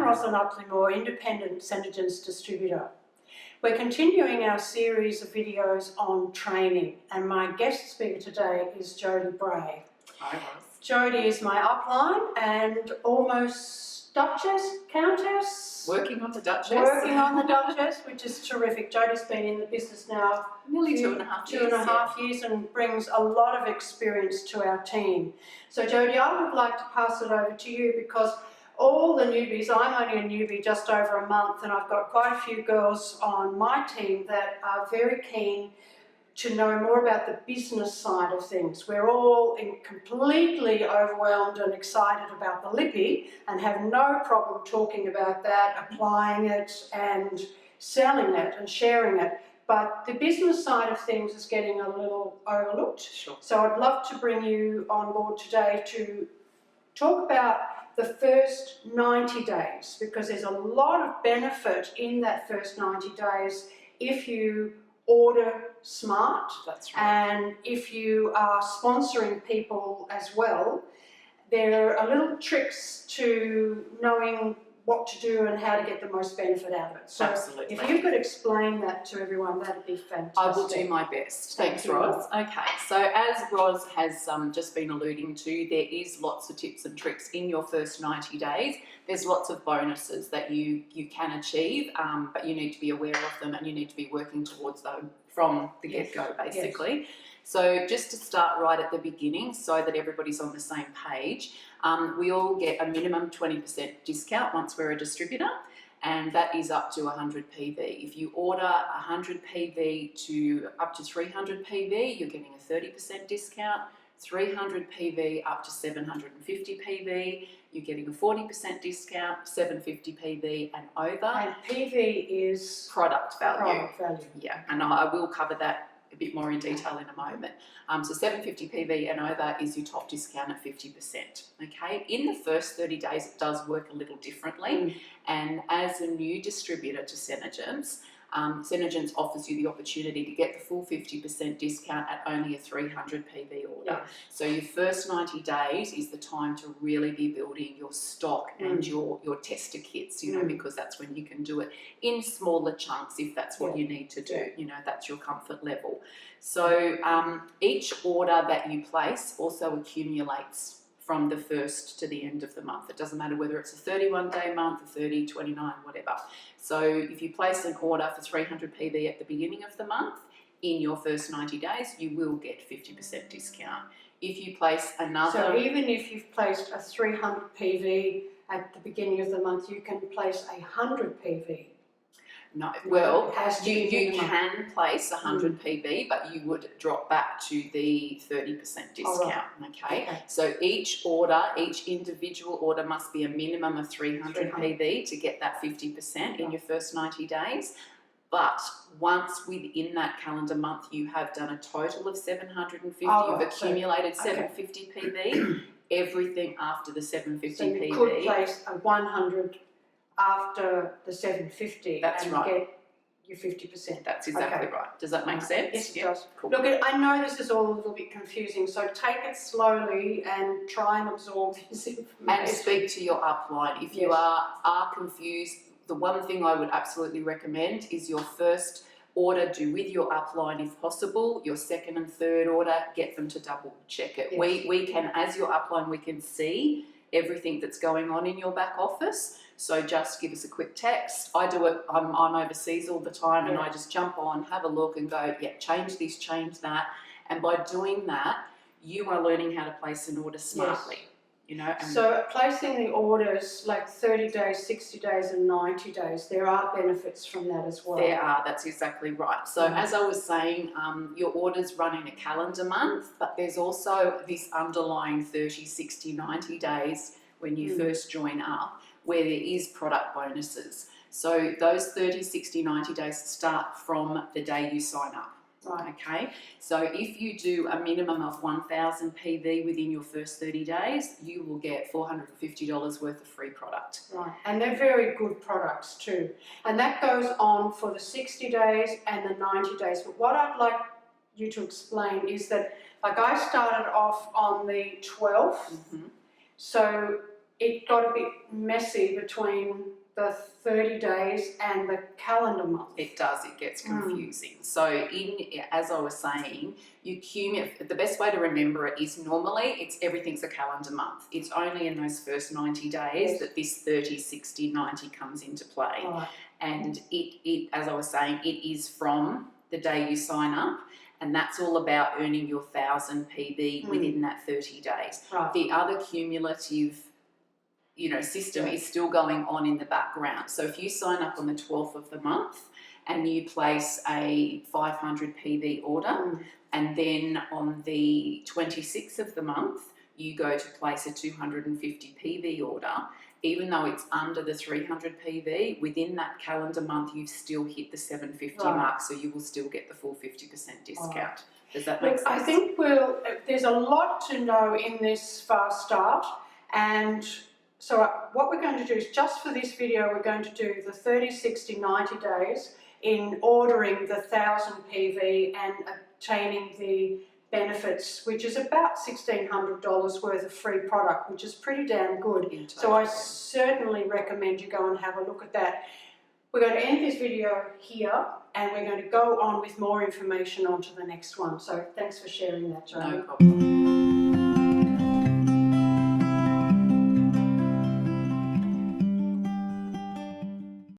Roslyn Uttleymoore, independent SeneGence distributor. We're continuing our series of videos on training, and my guest speaker today is Jodie Bray. Hi, Ros. Jodie is my upline and almost Duchess, Countess? Working on the Duchess. Working on the Duchess, which is terrific. Jodie's been in the business now nearly 2.5 years. 2.5 years, and brings a lot of experience to our team. So Jodie, I would like to pass it over to you because all the newbies, I'm only a newbie just over a month, and I've got quite a few girls on my team that are very keen to know more about the business side of things. We're all completely overwhelmed and excited about the lippy and have no problem talking about that, applying it and selling it and sharing it. But the business side of things is getting a little overlooked. Sure. So I'd love to bring you on board today to talk about the first 90 days, because there's a lot of benefit in that first 90 days if you order smart. That's right. And if you are sponsoring people as well, there are little tricks to knowing what to do and how to get the most benefit out of it. So absolutely. If you could explain that to everyone, that'd be fantastic. I will do my best. Thanks, Ros. Okay, so as Ros has just been alluding to, there is lots of tips and tricks in your first 90 days. There's lots of bonuses that you can achieve, but you need to be aware of them and you need to be working towards them from the get-go, basically. Yes. So just to start right at the beginning so that everybody's on the same page, we all get a minimum 20% discount once we're a distributor, and that is up to 100 PV. If you order 100 PV to up to 300 PV, you're getting a 30% discount. 300 PV up to 750 PV, you're getting a 40% discount. 750 PV and over. And PV is product value. Product value. Yeah, and I will cover that a bit more in detail in a moment. So 750 PV and over is your top discount at 50%. Okay, in the first 30 days it does work a little differently, and as a new distributor to SeneGence, SeneGence offers you the opportunity to get the full 50% discount at only a 300 PV order. Yes. So your first 90 days is the time to really be building your stock and your tester kits, you know, because that's when you can do it in smaller chunks if that's what you need to do, you know, that's your comfort level. So each order that you place also accumulates from the first to the end of the month. It doesn't matter whether it's a 31-day month, a 30, 29, whatever. So if you place an order for 300 PV at the beginning of the month, in your first 90 days, you will get 50% discount. If you place another... So even if you've placed a 300 PV at the beginning of the month, you can place a 100 PV. No, well, you minimum. can place 100 PV, but you would drop back to the 30% discount, okay? So each order, each individual order must be a minimum of 300 PV to get that 50% in your first 90 days. But once within that calendar month you have done a total of 750, you've accumulated 750 PV, everything after the 750 so you PV. could place a 100 after the 750 and get your 50%. That's exactly right. Does that make sense? Yes, it does. Cool. Look, I know this is all a little bit confusing, so take it slowly and try and absorb this information. And speak to your upline. If you are confused, the one thing I would absolutely recommend is your first order do with your upline if possible. Your second and third order, get them to double check it. Yes. We can, as your upline, we can see everything that's going on in your back office. So just give us a quick text. I do it, I'm overseas all the time, and I just jump on, have a look and go, yeah, change this, change that. And by doing that, you are learning how to place an order smartly. You know, so placing the orders like 30 days, 60 days and 90 days, there are benefits from that as well. There are, that's exactly right. So as I was saying, your orders run in a calendar month, but there's also this underlying 30, 60, 90 days when you first join up where there is product bonuses. So those 30, 60, 90 days start from the day you sign up. Right. Okay, so if you do a minimum of 1,000 PV within your first 30 days, you will get $450 worth of free product. Right, and they're very good products too. And that goes on for the 60 days and the 90 days. But what I'd like you to explain is that, like, I started off on the 12th, so it got a bit messy between the 30 days and the calendar month. It does, it gets confusing. So as I was saying, the best way to remember it is normally everything's a calendar month. It's only in those first 90 days that this 30, 60, 90 comes into play. Right. And it, as I was saying, it is from the day you sign up, and that's all about earning your 1,000 PB within that 30 days. Right. The other cumulative system is still going on in the background. So if you sign up on the 12th of the month and you place a 500 PB order, and then on the 26th of the month, you go to place a 250 PB order, even though it's under the 300 PB, within that calendar month, you've still hit the 750 mark, so you will still get the full 50% discount. Right. Does that make sense? I think there's a lot to know in this fast start, and so what we're going to do is, just for this video, we're going to do the 30, 60, 90 days in ordering the 1,000 PV and obtaining the benefits, which is about $1,600 worth of free product, which is pretty damn good. So I certainly recommend you go and have a look at that. We're going to end this video here, and we're going to go on with more information onto the next one. So thanks for sharing that, Jodie. No problem.